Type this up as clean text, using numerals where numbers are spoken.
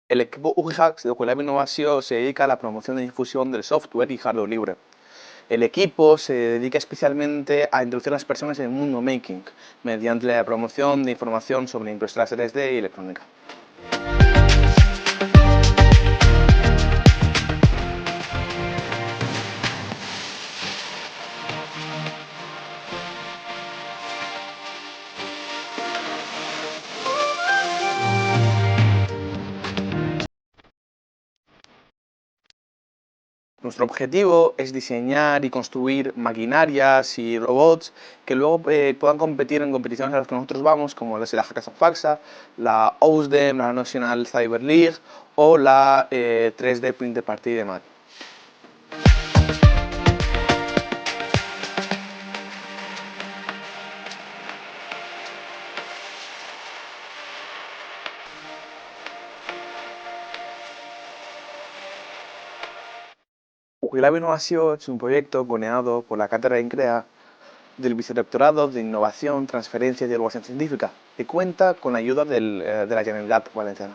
El equipo UGIHAX de Juega Innovación se dedica a la promoción y difusión del software y hardware libre. El equipo se dedica especialmente a introducir a las personas en el mundo making, mediante la promoción de información sobre impresoras 3D y electrónica. Nuestro objetivo es diseñar y construir maquinarias y robots que luego puedan competir en competiciones a las que nosotros vamos, como la Hackers of Faxa, la OSDEM, la National Cyber League o la 3D Printer Party de Mac. Jubilab Innovación es un proyecto coordinado por la Cátedra INCREA del Vicerrectorado de Innovación, Transferencia y Divulgación Científica, que cuenta con la ayuda de la Generalitat Valenciana.